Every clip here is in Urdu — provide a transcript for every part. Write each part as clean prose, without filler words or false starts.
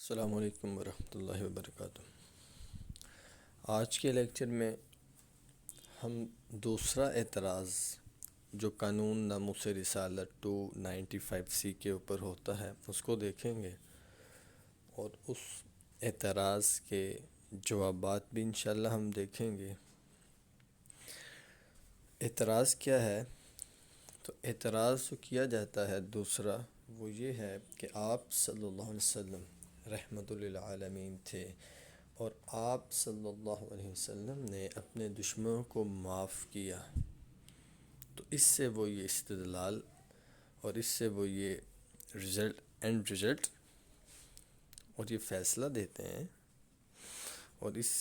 السلام علیکم ورحمۃ اللہ وبرکاتہ۔ آج کے لیکچر میں ہم دوسرا اعتراض جو قانون ناموس رسالت 295C کے اوپر ہوتا ہے اس کو دیکھیں گے، اور اس اعتراض کے جوابات بھی انشاءاللہ ہم دیکھیں گے۔ اعتراض کیا ہے؟ تو اعتراض جو کیا جاتا ہے دوسرا وہ یہ ہے کہ آپ صلی اللہ علیہ وسلم رحمت للعالمین تھے، اور آپ صلی اللہ علیہ وسلم نے اپنے دشمنوں کو معاف کیا۔ تو اس سے وہ یہ استدلال اور اس سے وہ یہ رزلٹ اور یہ فیصلہ دیتے ہیں، اور اس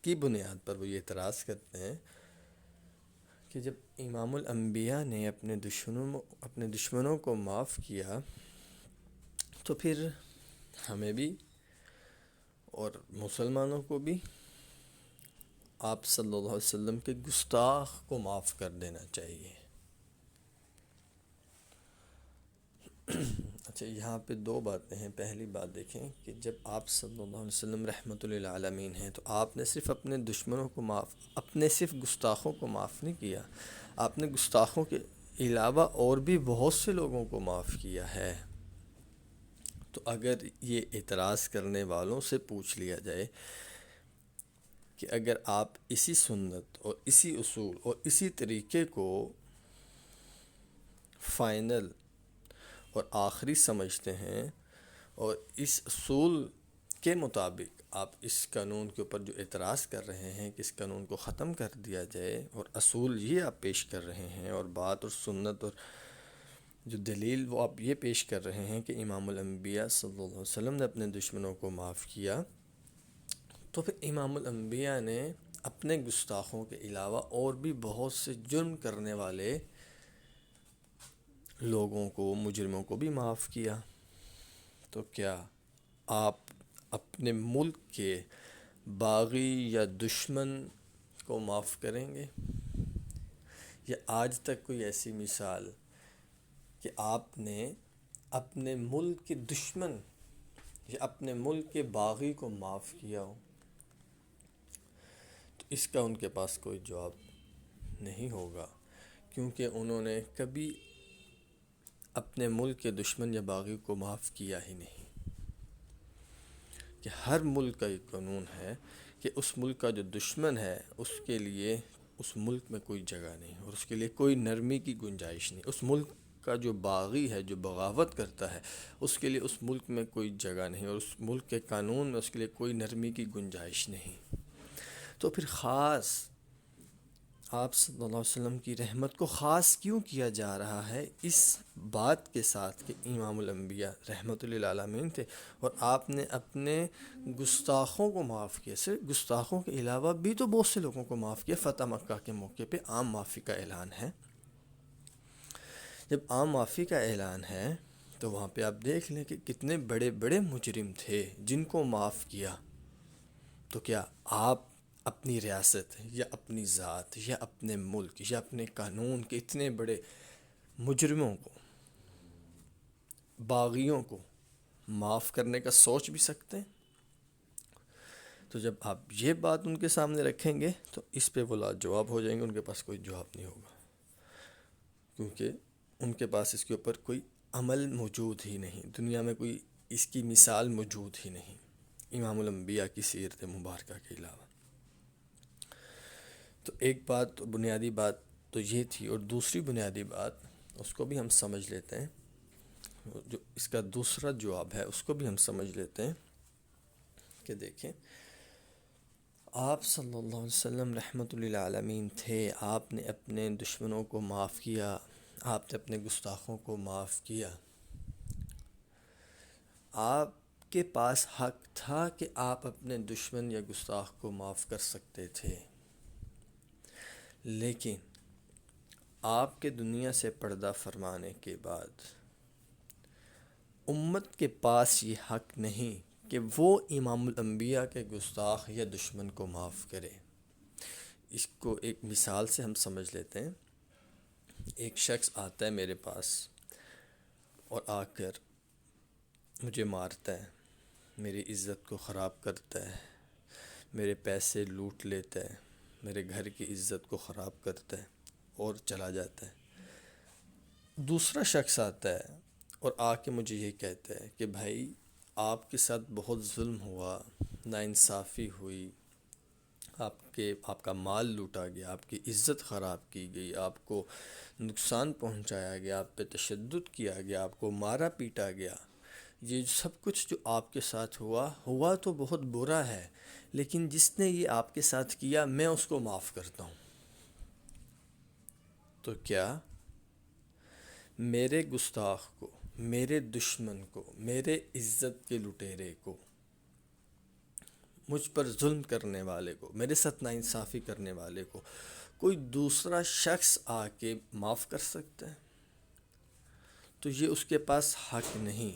کی بنیاد پر وہ یہ اعتراض کرتے ہیں کہ جب امام الانبیاء نے اپنے دشمنوں کو معاف کیا تو پھر ہمیں بھی اور مسلمانوں کو بھی آپ صلی اللہ علیہ وسلم کے گستاخ کو معاف کر دینا چاہیے۔ اچھا، یہاں پہ دو باتیں ہیں۔ پہلی بات دیکھیں کہ جب آپ صلی اللہ علیہ وسلم رحمت للعالمین ہیں تو آپ نے صرف اپنے دشمنوں کو صرف گستاخوں کو معاف نہیں کیا، آپ نے گستاخوں کے علاوہ اور بھی بہت سے لوگوں کو معاف کیا ہے۔ تو اگر یہ اعتراض کرنے والوں سے پوچھ لیا جائے کہ اگر آپ اسی سنت اور اسی اصول اور اسی طریقے کو فائنل اور آخری سمجھتے ہیں، اور اس اصول کے مطابق آپ اس قانون کے اوپر جو اعتراض کر رہے ہیں کہ اس قانون کو ختم کر دیا جائے، اور اصول یہ آپ پیش کر رہے ہیں، اور بات اور سنت اور جو دلیل وہ آپ یہ پیش کر رہے ہیں کہ امام الانبیاء صلی اللہ علیہ وسلم نے اپنے دشمنوں کو معاف کیا، تو پھر امام الانبیاء نے اپنے گستاخوں کے علاوہ اور بھی بہت سے جرم کرنے والے لوگوں کو، مجرموں کو بھی معاف کیا۔ تو کیا آپ اپنے ملک کے باغی یا دشمن کو معاف کریں گے؟ یا آج تک کوئی ایسی مثال کہ آپ نے اپنے ملک کے دشمن یا اپنے ملک کے باغی کو معاف کیا ہو؟ تو اس کا ان کے پاس کوئی جواب نہیں ہوگا، کیونکہ انہوں نے کبھی اپنے ملک کے دشمن یا باغی کو معاف کیا ہی نہیں۔ کہ ہر ملک کا ایک قانون ہے کہ اس ملک کا جو دشمن ہے اس کے لیے اس ملک میں کوئی جگہ نہیں، اور اس کے لیے کوئی نرمی کی گنجائش نہیں۔ اس ملک کا جو باغی ہے، جو بغاوت کرتا ہے، اس کے لیے اس ملک میں کوئی جگہ نہیں، اور اس ملک کے قانون میں اس کے لیے کوئی نرمی کی گنجائش نہیں۔ تو پھر خاص آپ صلی اللہ علیہ وسلم کی رحمت کو خاص کیوں کیا جا رہا ہے اس بات کے ساتھ کہ امام الانبیاء رحمت للعالمین تھے، اور آپ نے اپنے گستاخوں کو معاف کیا؟ صرف گستاخوں کے علاوہ بھی تو بہت سے لوگوں کو معاف کیا۔ فتح مکہ کے موقع پہ عام معافی کا اعلان ہے۔ جب عام معافی کا اعلان ہے تو وہاں پہ آپ دیکھ لیں کہ کتنے بڑے بڑے مجرم تھے جن کو معاف کیا۔ تو کیا آپ اپنی ریاست یا اپنی ذات یا اپنے ملک یا اپنے قانون کے اتنے بڑے مجرموں کو، باغیوں کو معاف کرنے کا سوچ بھی سکتے ہیں؟ تو جب آپ یہ بات ان کے سامنے رکھیں گے تو اس پہ وہ لاجواب ہو جائیں گے، ان کے پاس کوئی جواب نہیں ہوگا، کیونکہ ان کے پاس اس کے اوپر کوئی عمل موجود ہی نہیں، دنیا میں کوئی اس کی مثال موجود ہی نہیں امام الانبیاء کی سیرت مبارکہ کے علاوہ۔ تو ایک بات، بنیادی بات تو یہ تھی، اور دوسری بنیادی بات اس کو بھی ہم سمجھ لیتے ہیں، جو اس کا دوسرا جواب ہے اس کو بھی ہم سمجھ لیتے ہیں کہ دیکھیں، آپ صلی اللہ علیہ وسلم رحمت للعالمین تھے، آپ نے اپنے دشمنوں کو معاف کیا، آپ نے اپنے گستاخوں کو معاف کیا۔ آپ کے پاس حق تھا کہ آپ اپنے دشمن یا گستاخ کو معاف کر سکتے تھے، لیکن آپ کے دنیا سے پردہ فرمانے کے بعد امت کے پاس یہ حق نہیں کہ وہ امام الانبیاء کے گستاخ یا دشمن کو معاف کرے۔ اس کو ایک مثال سے ہم سمجھ لیتے ہیں۔ ایک شخص آتا ہے میرے پاس اور آ کر مجھے مارتا ہے، میری عزت کو خراب کرتا ہے، میرے پیسے لوٹ لیتا ہے، میرے گھر کی عزت کو خراب کرتا ہے اور چلا جاتا ہے۔ دوسرا شخص آتا ہے اور آ کے مجھے یہ کہتا ہے کہ بھائی آپ کے ساتھ بہت ظلم ہوا، ناانصافی ہوئی، آپ کا مال لوٹا گیا، آپ کی عزت خراب کی گئی، آپ کو نقصان پہنچایا گیا، آپ پہ تشدد کیا گیا، آپ کو مارا پیٹا گیا، یہ سب کچھ جو آپ کے ساتھ ہوا تو بہت برا ہے، لیکن جس نے یہ آپ کے ساتھ کیا میں اس کو معاف کرتا ہوں۔ تو کیا میرے گستاخ کو، میرے دشمن کو، میرے عزت کے لٹیرے کو، مجھ پر ظلم کرنے والے کو، میرے ساتھ ناانصافی کرنے والے کو کوئی دوسرا شخص آ کے معاف کر سکتا ہے؟ تو یہ اس کے پاس حق نہیں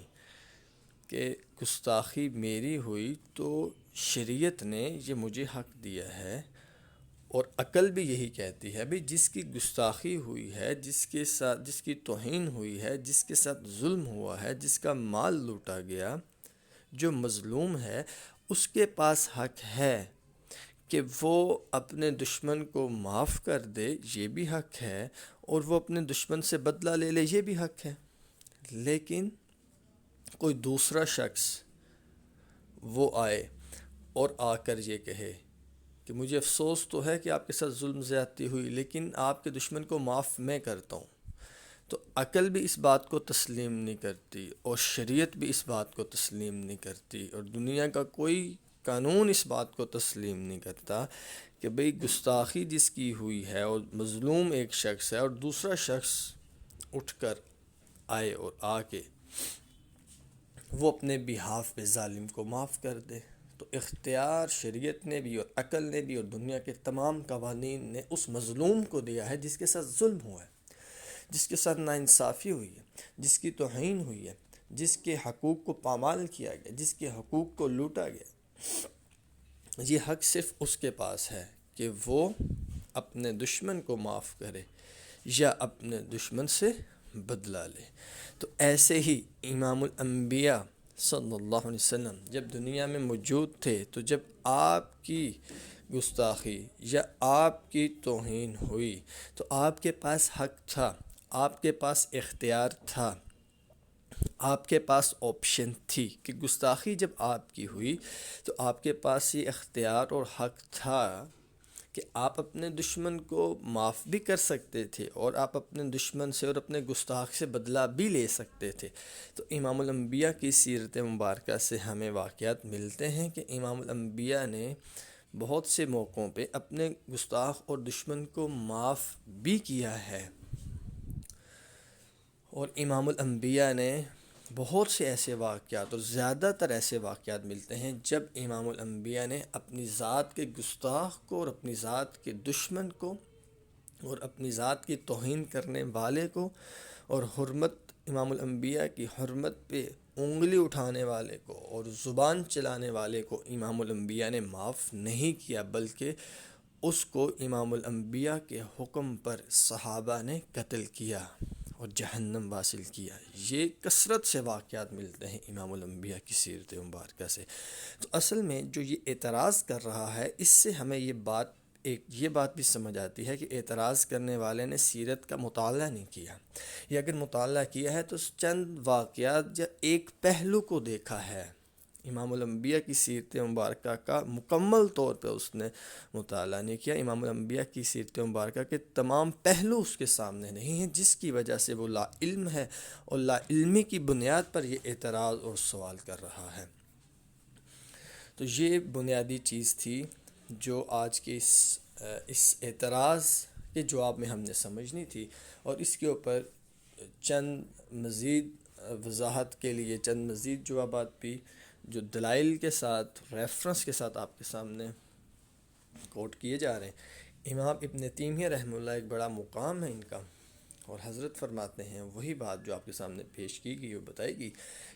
کہ گستاخی میری ہوئی تو شریعت نے یہ مجھے حق دیا ہے، اور عقل بھی یہی کہتی ہے بھئی جس کی گستاخی ہوئی ہے، جس کی توہین ہوئی ہے، جس کے ساتھ ظلم ہوا ہے، جس کا مال لوٹا گیا، جو مظلوم ہے، اس کے پاس حق ہے کہ وہ اپنے دشمن کو معاف کر دے، یہ بھی حق ہے، اور وہ اپنے دشمن سے بدلہ لے لے، یہ بھی حق ہے۔ لیکن کوئی دوسرا شخص وہ آئے اور آ کر یہ کہے کہ مجھے افسوس تو ہے کہ آپ کے ساتھ ظلم زیادتی ہوئی، لیکن آپ کے دشمن کو معاف میں کرتا ہوں، تو عقل بھی اس بات کو تسلیم نہیں کرتی، اور شریعت بھی اس بات کو تسلیم نہیں کرتی، اور دنیا کا کوئی قانون اس بات کو تسلیم نہیں کرتا کہ بھئی گستاخی جس کی ہوئی ہے اور مظلوم ایک شخص ہے، اور دوسرا شخص اٹھ کر آئے اور آ کے وہ اپنے بہاف پہ ظالم کو معاف کر دے۔ تو اختیار شریعت نے بھی اور عقل نے بھی اور دنیا کے تمام قوانین نے اس مظلوم کو دیا ہے جس کے ساتھ ظلم ہوا ہے، جس کے ساتھ ناانصافی ہوئی ہے، جس کی توہین ہوئی ہے، جس کے حقوق کو پامال کیا گیا، جس کے حقوق کو لوٹا گیا۔ یہ حق صرف اس کے پاس ہے کہ وہ اپنے دشمن کو معاف کرے یا اپنے دشمن سے بدلہ لے۔ تو ایسے ہی امام الانبیاء صلی اللہ علیہ وسلم جب دنیا میں موجود تھے، تو جب آپ کی گستاخی یا آپ کی توہین ہوئی تو آپ کے پاس حق تھا، آپ کے پاس اختیار تھا، آپ کے پاس آپشن تھی کہ گستاخی جب آپ کی ہوئی تو آپ کے پاس یہ اختیار اور حق تھا کہ آپ اپنے دشمن کو معاف بھی کر سکتے تھے، اور آپ اپنے دشمن سے اور اپنے گستاخ سے بدلہ بھی لے سکتے تھے۔ تو امام الانبیاء کی سیرت مبارکہ سے ہمیں واقعات ملتے ہیں کہ امام الانبیاء نے بہت سے موقعوں پہ اپنے گستاخ اور دشمن کو معاف بھی کیا ہے، اور امام الانبیاء نے بہت سے ایسے واقعات، اور زیادہ تر ایسے واقعات ملتے ہیں جب امام الانبیاء نے اپنی ذات کے گستاخ کو اور اپنی ذات کے دشمن کو اور اپنی ذات کی توہین کرنے والے کو، اور امام الانبیاء کی حرمت پہ انگلی اٹھانے والے کو اور زبان چلانے والے کو امام الانبیاء نے معاف نہیں کیا، بلکہ اس کو امام الانبیاء کے حکم پر صحابہ نے قتل کیا اور جہنم واصل کیا۔ یہ کثرت سے واقعات ملتے ہیں امام الانبیاء کی سیرت مبارکہ سے۔ تو اصل میں جو یہ اعتراض کر رہا ہے، اس سے ہمیں یہ بات بھی سمجھ آتی ہے کہ اعتراض کرنے والے نے سیرت کا مطالعہ نہیں کیا، یا اگر مطالعہ کیا ہے تو چند واقعات یا ایک پہلو کو دیکھا ہے۔ امام الانبیاء کی سیرت مبارکہ کا مکمل طور پہ اس نے مطالعہ نہیں کیا۔ امام الانبیاء کی سیرت مبارکہ کے تمام پہلو اس کے سامنے نہیں ہیں، جس کی وجہ سے وہ لا علم ہے، اور لا علمی کی بنیاد پر یہ اعتراض اور سوال کر رہا ہے۔ تو یہ بنیادی چیز تھی جو آج کے اس اعتراض کے جواب میں ہم نے سمجھنی تھی، اور اس کے اوپر چند مزید وضاحت کے لیے چند مزید جوابات بھی جو دلائل کے ساتھ، ریفرنس کے ساتھ آپ کے سامنے کوٹ کیے جا رہے ہیں۔ امام ابن تیمیہ رحمہ اللہ ایک بڑا مقام ہے ان کا، اور حضرت فرماتے ہیں وہی بات جو آپ کے سامنے پیش کی گئی اور بتائی گئی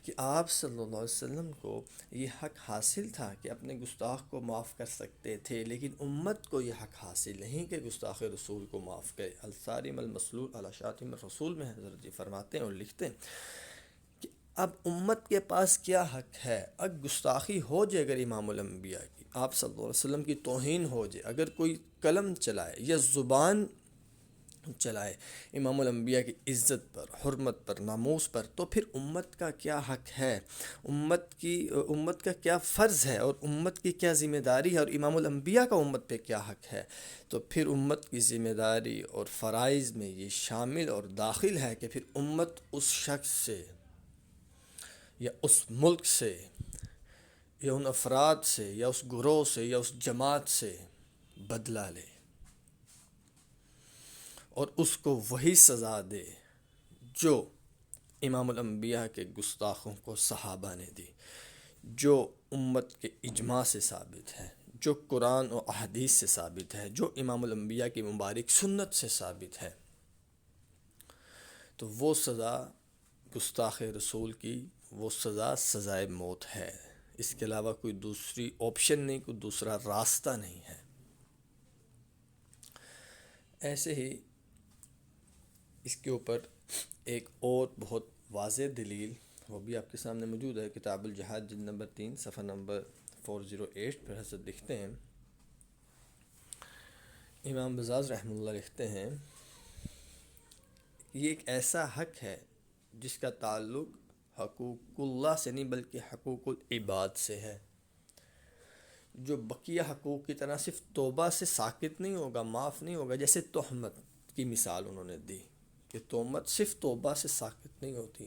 کہ آپ صلی اللہ علیہ وسلم کو یہ حق حاصل تھا کہ اپنے گستاخ کو معاف کر سکتے تھے، لیکن امت کو یہ حق حاصل نہیں کہ گستاخ رسول کو معاف کرے۔ الصارم المسلول علی شاتم الرسول میں حضرت جی فرماتے ہیں اور لکھتے ہیں کہ اب امت کے پاس کیا حق ہے؟ اگر گستاخی ہو جائے اگر امام الانبیاء کی، آپ صلی اللہ علیہ وسلم کی توہین ہو جائے، اگر کوئی قلم چلائے یا زبان چلائے امام الانبیاء کی عزت پر، حرمت پر، ناموس پر، تو پھر امت کا کیا حق ہے؟ امت کا کیا فرض ہے اور امت کی کیا ذمہ داری ہے، اور امام الانبیاء کا امت پہ کیا حق ہے؟ تو پھر امت کی ذمہ داری اور فرائض میں یہ شامل اور داخل ہے کہ پھر امت اس شخص سے یا اس ملک سے یا ان افراد سے یا اس گروہ سے یا اس جماعت سے بدلہ لے اور اس کو وہی سزا دے جو امام الانبیاء کے گستاخوں کو صحابہ نے دی، جو امت کے اجماع سے ثابت ہے، جو قرآن و احادیث سے ثابت ہے، جو امام الانبیاء کی مبارک سنت سے ثابت ہے۔ تو وہ سزا گستاخ رسول کی، وہ سزا سزائے موت ہے، اس کے علاوہ کوئی دوسری آپشن نہیں، کوئی دوسرا راستہ نہیں ہے۔ ایسے ہی اس کے اوپر ایک اور بہت واضح دلیل، وہ بھی آپ کے سامنے موجود ہے، کتاب الجہاد جلد نمبر 3 صفحہ نمبر 408 پر حضرت لکھتے ہیں، امام بزاز رحمہ اللہ لکھتے ہیں، یہ ایک ایسا حق ہے جس کا تعلق حقوق اللہ سے نہیں بلکہ حقوق العباد سے ہے، جو بقیہ حقوق کی طرح صرف توبہ سے ساکت نہیں ہوگا، معاف نہیں ہوگا۔ جیسے تہمت کی مثال انہوں نے دی کہ تہمت صرف توبہ سے ساکت نہیں ہوتی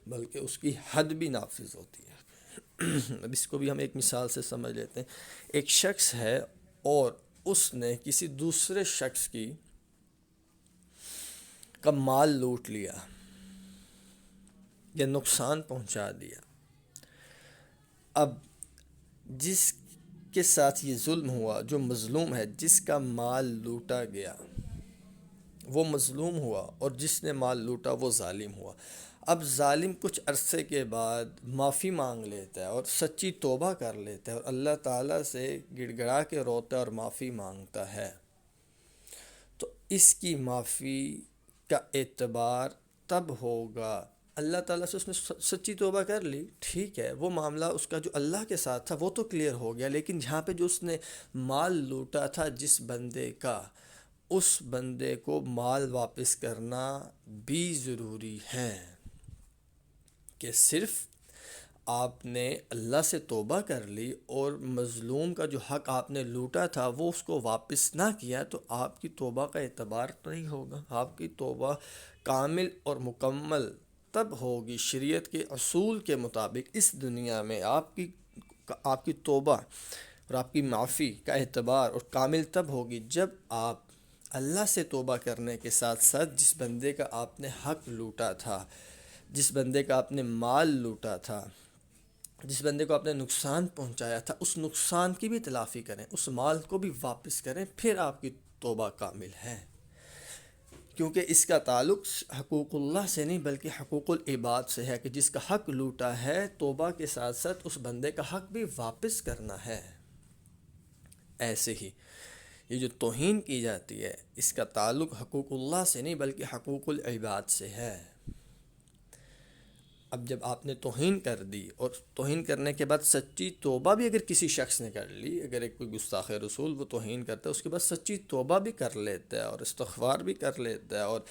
بلکہ اس کی حد بھی نافذ ہوتی ہے۔ اب اس کو بھی ہم ایک مثال سے سمجھ لیتے ہیں۔ ایک شخص ہے اور اس نے کسی دوسرے شخص کا مال لوٹ لیا یا نقصان پہنچا دیا۔ اب جس کے ساتھ یہ ظلم ہوا، جو مظلوم ہے، جس کا مال لوٹا گیا وہ مظلوم ہوا، اور جس نے مال لوٹا وہ ظالم ہوا۔ اب ظالم کچھ عرصے کے بعد معافی مانگ لیتا ہے اور سچی توبہ کر لیتا ہے اور اللہ تعالیٰ سے گڑ گڑا کے روتا ہے اور معافی مانگتا ہے، تو اس کی معافی کا اعتبار تب ہوگا، اللہ تعالیٰ سے اس نے سچی توبہ کر لی، ٹھیک ہے، وہ معاملہ اس کا جو اللہ کے ساتھ تھا وہ تو کلیئر ہو گیا، لیکن جہاں پہ جو اس نے مال لوٹا تھا جس بندے کا، اس بندے کو مال واپس کرنا بھی ضروری ہے، کہ صرف آپ نے اللہ سے توبہ کر لی اور مظلوم کا جو حق آپ نے لوٹا تھا وہ اس کو واپس نہ کیا تو آپ کی توبہ کا اعتبار تو نہیں ہوگا۔ آپ کی توبہ کامل اور مکمل تب ہوگی شریعت کے اصول کے مطابق، اس دنیا میں آپ کی توبہ اور آپ کی معافی کا اعتبار اور کامل تب ہوگی جب آپ اللہ سے توبہ کرنے کے ساتھ ساتھ جس بندے کا آپ نے حق لوٹا تھا، جس بندے کا آپ نے مال لوٹا تھا، جس بندے کو آپ نے نقصان پہنچایا تھا، اس نقصان کی بھی تلافی کریں، اس مال کو بھی واپس کریں، پھر آپ کی توبہ کامل ہے، کیونکہ اس کا تعلق حقوق اللہ سے نہیں بلکہ حقوق العباد سے ہے، کہ جس کا حق لوٹا ہے توبہ کے ساتھ ساتھ اس بندے کا حق بھی واپس کرنا ہے۔ ایسے ہی یہ جو توہین کی جاتی ہے اس کا تعلق حقوق اللہ سے نہیں بلکہ حقوق العباد سے ہے۔ اب جب آپ نے توہین کر دی اور توہین کرنے کے بعد سچی توبہ بھی اگر کسی شخص نے کر لی، اگر ایک کوئی گستاخ رسول وہ توہین کرتا ہے اس کے بعد سچی توبہ بھی کر لیتا ہے اور استغفار بھی کر لیتا ہے اور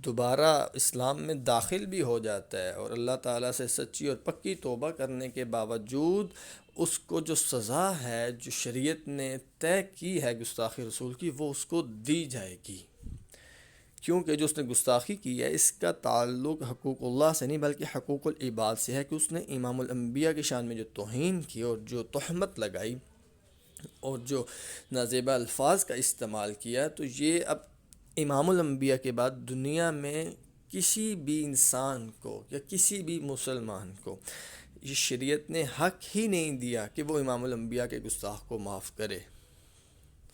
دوبارہ اسلام میں داخل بھی ہو جاتا ہے، اور اللہ تعالیٰ سے سچی اور پکی توبہ کرنے کے باوجود اس کو جو سزا ہے جو شریعت نے طے کی ہے گستاخ رسول کی وہ اس کو دی جائے گی، کیونکہ جو اس نے گستاخی کی ہے اس کا تعلق حقوق اللہ سے نہیں بلکہ حقوق العباد سے ہے، کہ اس نے امام الانبیاء کی شان میں جو توہین کی اور جو تہمت لگائی اور جو نازیبہ الفاظ کا استعمال کیا، تو یہ اب امام الانبیاء کے بعد دنیا میں کسی بھی انسان کو یا کسی بھی مسلمان کو یہ شریعت نے حق ہی نہیں دیا کہ وہ امام الانبیاء کے گستاخ کو معاف کرے۔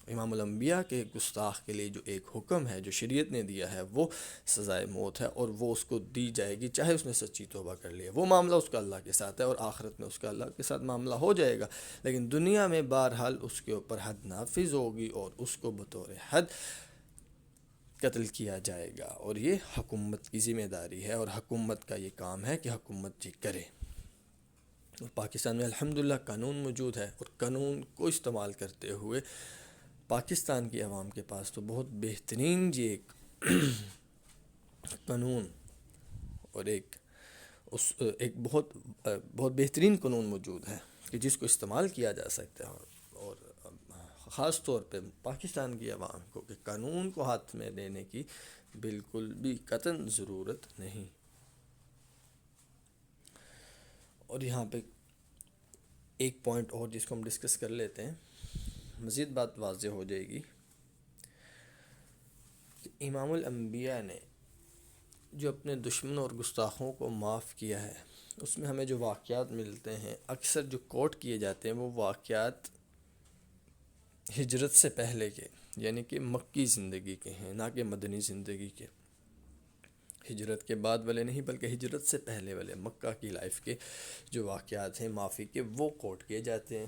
امام الانبیاء کے گستاخ کے لیے جو ایک حکم ہے جو شریعت نے دیا ہے وہ سزائے موت ہے، اور وہ اس کو دی جائے گی چاہے اس نے سچی توبہ کر لی ہے۔ وہ معاملہ اس کا اللہ کے ساتھ ہے اور آخرت میں اس کا اللہ کے ساتھ معاملہ ہو جائے گا، لیکن دنیا میں بہرحال اس کے اوپر حد نافذ ہوگی اور اس کو بطور حد قتل کیا جائے گا، اور یہ حکومت کی ذمہ داری ہے، اور حکومت کا یہ کام ہے کہ حکومت یہ کرے۔ اور پاکستان میں الحمدللہ قانون موجود ہے، اور قانون کو استعمال کرتے ہوئے پاکستان کی عوام کے پاس تو بہت بہترین جی ایک قانون اور ایک بہت بہت بہترین قانون موجود ہے کہ جس کو استعمال کیا جا سکتا ہے، اور خاص طور پہ پاکستان کی عوام کو کہ قانون کو ہاتھ میں لینے کی بالکل بھی قطعاً ضرورت نہیں۔ اور یہاں پہ ایک پوائنٹ اور جس کو ہم ڈسکس کر لیتے ہیں، مزید بات واضح ہو جائے گی کہ امام الانبیاء نے جو اپنے دشمنوں اور گستاخوں کو معاف کیا ہے، اس میں ہمیں جو واقعات ملتے ہیں اکثر جو کوٹ کیے جاتے ہیں وہ واقعات ہجرت سے پہلے کے، یعنی کہ مکی زندگی کے ہیں، نہ کہ مدنی زندگی کے۔ ہجرت کے بعد والے نہیں بلکہ ہجرت سے پہلے والے مکہ کی لائف کے جو واقعات ہیں معافی کے، وہ کوٹ کیے جاتے ہیں۔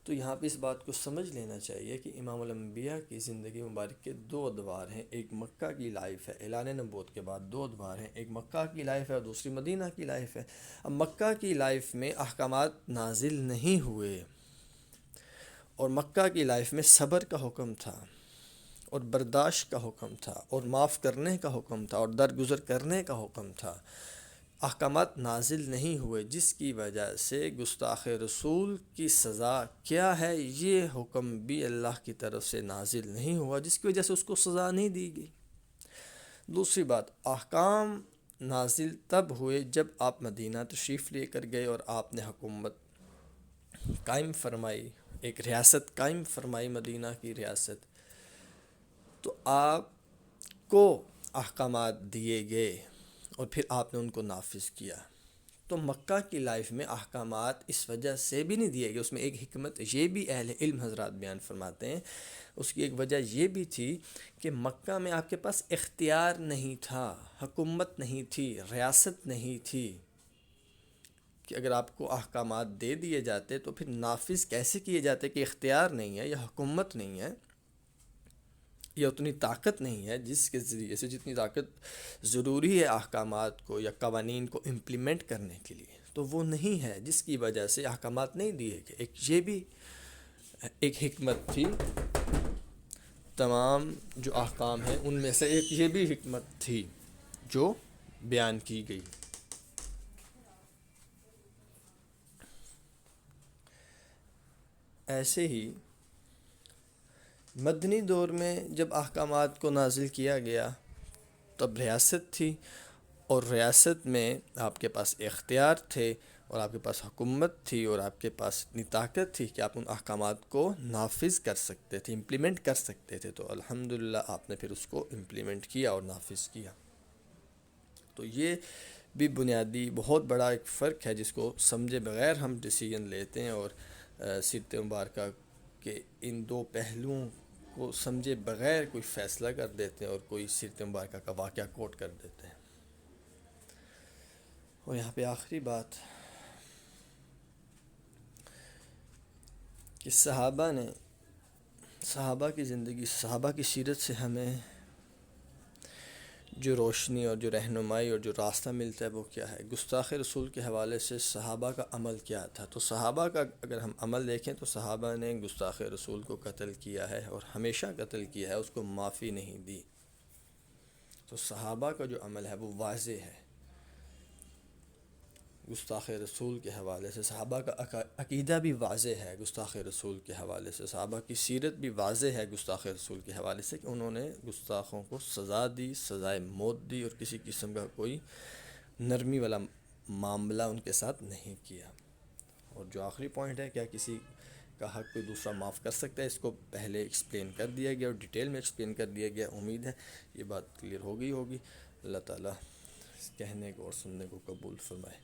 تو یہاں پہ اس بات کو سمجھ لینا چاہیے کہ امام الانبیاء کی زندگی مبارک کے دو ادوار ہیں، ایک مکہ کی لائف ہے، اعلان نبوت کے بعد دو ادوار ہیں، ایک مکہ کی لائف ہے اور دوسری مدینہ کی لائف ہے۔ اب مکہ کی لائف میں احکامات نازل نہیں ہوئے، اور مکہ کی لائف میں صبر کا حکم تھا، اور برداشت کا حکم تھا، اور معاف کرنے کا حکم تھا، اور درگزر کرنے کا حکم تھا۔ احکامات نازل نہیں ہوئے، جس کی وجہ سے گستاخ رسول کی سزا کیا ہے یہ حکم بھی اللہ کی طرف سے نازل نہیں ہوا، جس کی وجہ سے اس کو سزا نہیں دی گئی۔ دوسری بات، احکام نازل تب ہوئے جب آپ مدینہ تشریف لے کر گئے اور آپ نے حکومت قائم فرمائی، ایک ریاست قائم فرمائی، مدینہ کی ریاست، تو آپ کو احکامات دیے گئے اور پھر آپ نے ان کو نافذ کیا۔ تو مکہ کی لائف میں احکامات اس وجہ سے بھی نہیں دیے گئے، اس میں ایک حکمت یہ بھی اہل علم حضرات بیان فرماتے ہیں، اس کی ایک وجہ یہ بھی تھی کہ مکہ میں آپ کے پاس اختیار نہیں تھا، حکومت نہیں تھی، ریاست نہیں تھی، کہ اگر آپ کو احکامات دے دیے جاتے تو پھر نافذ کیسے کیے جاتے کہ اختیار نہیں ہے یا حکومت نہیں ہے یا اتنی طاقت نہیں ہے جس کے ذریعے سے جتنی طاقت ضروری ہے احکامات کو یا قوانین کو امپلیمنٹ کرنے کے لیے، تو وہ نہیں ہے، جس کی وجہ سے احکامات نہیں دیے گئے۔ یہ بھی ایک حکمت تھی، تمام جو احکام ہیں ان میں سے ایک یہ بھی حکمت تھی جو بیان کی گئی۔ ایسے ہی مدنی دور میں جب احکامات کو نازل کیا گیا تب ریاست تھی، اور ریاست میں آپ کے پاس اختیار تھے، اور آپ کے پاس حکومت تھی، اور آپ کے پاس اتنی طاقت تھی کہ آپ ان احکامات کو نافذ کر سکتے تھے، امپلیمنٹ کر سکتے تھے۔ تو الحمدللہ آپ نے پھر اس کو امپلیمنٹ کیا اور نافذ کیا۔ تو یہ بھی بنیادی بہت بڑا ایک فرق ہے جس کو سمجھے بغیر ہم ڈیسیژن لیتے ہیں، اور سیرت مبارکہ کے ان دو پہلوؤں کو سمجھے بغیر کوئی فیصلہ کر دیتے ہیں اور کوئی سیرت مبارکہ کا واقعہ کوٹ کر دیتے ہیں۔ اور یہاں پہ آخری بات کہ صحابہ کی زندگی، صحابہ کی سیرت سے ہمیں جو روشنی اور جو رہنمائی اور جو راستہ ملتا ہے وہ کیا ہے؟ گستاخ رسول کے حوالے سے صحابہ کا عمل کیا تھا؟ تو صحابہ کا اگر ہم عمل دیکھیں تو صحابہ نے گستاخ رسول کو قتل کیا ہے، اور ہمیشہ قتل کیا ہے، اس کو معافی نہیں دی۔ تو صحابہ کا جو عمل ہے وہ واضح ہے گستاخ رسول کے حوالے سے، صحابہ کا عقیدہ بھی واضح ہے گستاخ رسول کے حوالے سے، صحابہ کی سیرت بھی واضح ہے گستاخ رسول کے حوالے سے کہ انہوں نے گستاخوں کو سزا دی، سزائے موت دی، اور کسی قسم کا کوئی نرمی والا معاملہ ان کے ساتھ نہیں کیا۔ اور جو آخری پوائنٹ ہے، کیا کسی کا حق کوئی دوسرا معاف کر سکتا ہے، اس کو پہلے ایکسپلین کر دیا گیا اور ڈیٹیل میں ایکسپلین کر دیا گیا۔ امید ہے یہ بات کلیئر ہوگی۔ اللہ تعالیٰ اس کہنے کو اور سننے کو قبول فرمائے۔